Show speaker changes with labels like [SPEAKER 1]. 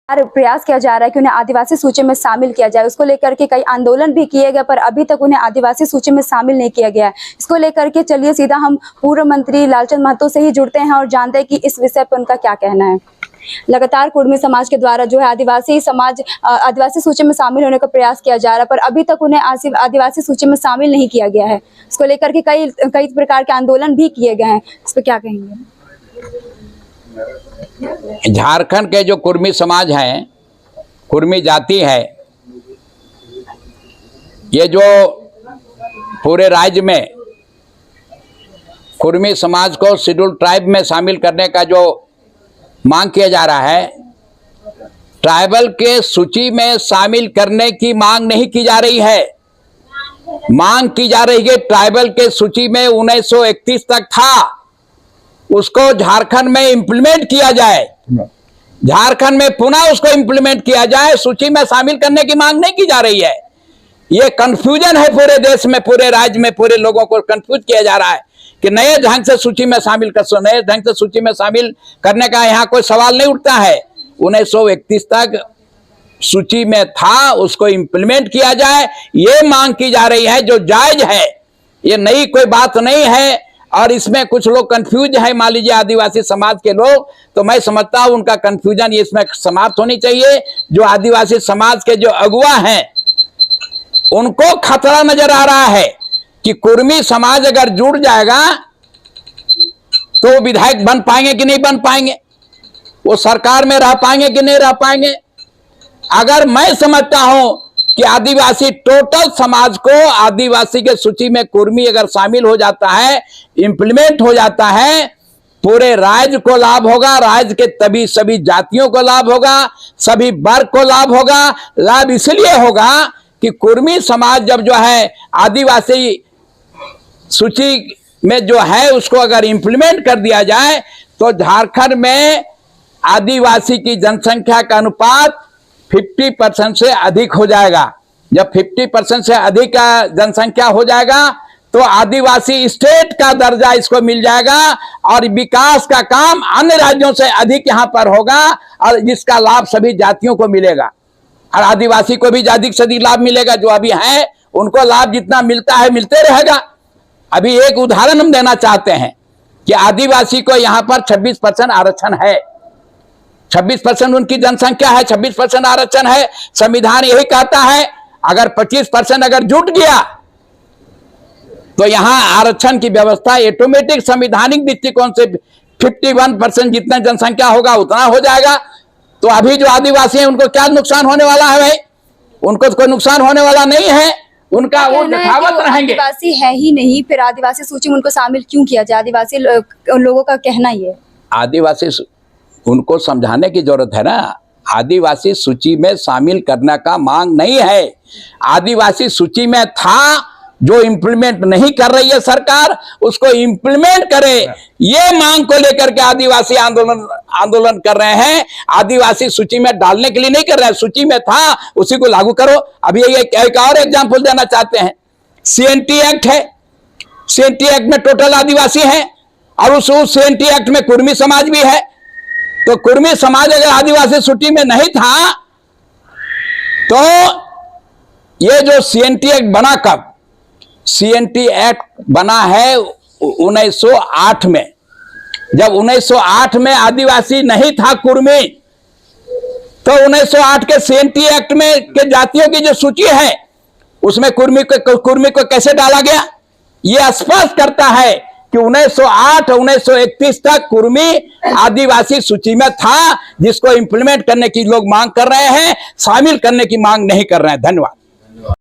[SPEAKER 1] प्रयास किया जा रहा है कि उन्हें आदिवासी सूची में शामिल किया जाए। उसको लेकर के कई आंदोलन भी किए गए, पर अभी तक उन्हें आदिवासी सूची में शामिल नहीं किया गया है। इसको लेकर के चलिए सीधा हम पूर्व मंत्री लालचंद महतो से ही जुड़ते हैं और जानते हैं कि इस विषय पर उनका क्या कहना है। लगातार कुर्मी समाज के द्वारा जो है आदिवासी सूची में शामिल होने का प्रयास किया जा रहा है, पर अभी तक उन्हें आदिवासी सूची में शामिल नहीं किया गया है। इसको लेकर के कई प्रकार के आंदोलन भी किए गए हैं। इस पर क्या कहेंगे?
[SPEAKER 2] झारखंड के जो कुर्मी समाज हैं, कुर्मी जाति है, ये जो पूरे राज्य में कुर्मी समाज को शेड्यूल ट्राइब में शामिल करने का जो मांग किया जा रहा है, ट्राइबल के सूची में शामिल करने की मांग नहीं की जा रही है। मांग की जा रही है ट्राइबल के सूची में 1931 तक था, उसको झारखंड में इंप्लीमेंट किया जाए, झारखंड में पुनः उसको इंप्लीमेंट किया जाए, सूची में शामिल करने की मांग नहीं की जा रही है। ये कंफ्यूजन है पूरे देश में, पूरे राज्य में, पूरे लोगों को कंफ्यूज किया जा रहा है कि नए ढंग से सूची में शामिल कर, नए ढंग से सूची में शामिल करने का यहाँ कोई सवाल नहीं उठता है। 1931 तक सूची में था, उसको इंप्लीमेंट किया जाए, ये मांग की जा रही है, जो जायज है। ये नई कोई बात नहीं है और इसमें कुछ लोग कंफ्यूज है, मान लीजिए आदिवासी समाज के लोग, तो मैं समझता हूं उनका कंफ्यूजन ये इसमें समाप्त होनी चाहिए। जो आदिवासी समाज के जो अगुवा हैं उनको खतरा नजर आ रहा है कि कुर्मी समाज अगर जुड़ जाएगा तो विधायक बन पाएंगे कि नहीं बन पाएंगे, वो सरकार में रह पाएंगे कि नहीं रह पाएंगे। अगर मैं समझता हूं कि आदिवासी टोटल समाज को आदिवासी के सूची में कुर्मी अगर शामिल हो जाता है, इंप्लीमेंट हो जाता है, पूरे राज्य को लाभ होगा, राज्य के तभी सभी जातियों को लाभ होगा, सभी वर्ग को लाभ होगा। लाभ इसलिए होगा कि कुर्मी समाज जब जो है आदिवासी सूची में जो है उसको अगर इंप्लीमेंट कर दिया जाए तो झारखंड में आदिवासी की जनसंख्या का अनुपात 50% से अधिक हो जाएगा। जब 50% से अधिक का जनसंख्या हो जाएगा तो आदिवासी स्टेट का दर्जा इसको मिल जाएगा और विकास का काम अन्य राज्यों से अधिक यहां पर होगा और जिसका लाभ सभी जातियों को मिलेगा और आदिवासी को भी अधिक से अधिक लाभ मिलेगा। जो अभी है उनको लाभ जितना मिलता है मिलते रहेगा। अभी एक उदाहरण हम देना चाहते हैं कि आदिवासी को यहां पर 26% आरक्षण है, 26% उनकी जनसंख्या है, 26% आरक्षण है। संविधान यही कहता है अगर 25% अगर जुट गया तो यहां आरक्षण की व्यवस्था ऑटोमेटिक संवैधानिक दृष्टिकोण से 51% जितना जनसंख्या होगा उतना हो जाएगा। तो अभी जो आदिवासी हैं उनको क्या नुकसान होने वाला है भाई? उनको तो कोई नुकसान होने वाला नहीं है, उनका वो यथावत रहेंगे।
[SPEAKER 1] आदिवासी है ही नहीं, फिर आदिवासी सूची में उनको शामिल क्यों किया जाए? आदिवासी लोगों का कहना ये, आदिवासी
[SPEAKER 2] उनको समझाने की जरूरत है ना। आदिवासी सूची में शामिल करने का मांग नहीं है, आदिवासी सूची में था, जो इंप्लीमेंट नहीं कर रही है सरकार उसको इंप्लीमेंट करे, ये मांग को लेकर के आदिवासी आंदोलन कर रहे हैं। आदिवासी सूची में डालने के लिए नहीं कर रहे हैं, सूची में था उसी को लागू करो। अभी एक और एग्जांपल देना चाहते हैं, CNT एक्ट है, CNT एक्ट में टोटल आदिवासी है और उस CNT एक्ट में कुर्मी समाज भी है। तो कुर्मी समाज अगर आदिवासी सूची में नहीं था तो ये जो CNT एक्ट बना, कब CNT एक्ट बना है 1908 में। जब 1908 में आदिवासी नहीं था कुर्मी, तो 1908 के CNT एक्ट में के जातियों की जो सूची है उसमें कुर्मी को कैसे डाला गया? यह स्पष्ट करता है कि 1908 1931 तक कुर्मी आदिवासी सूची में था, जिसको इंप्लीमेंट करने की लोग मांग कर रहे हैं, शामिल करने की मांग नहीं कर रहे हैं। धन्यवाद।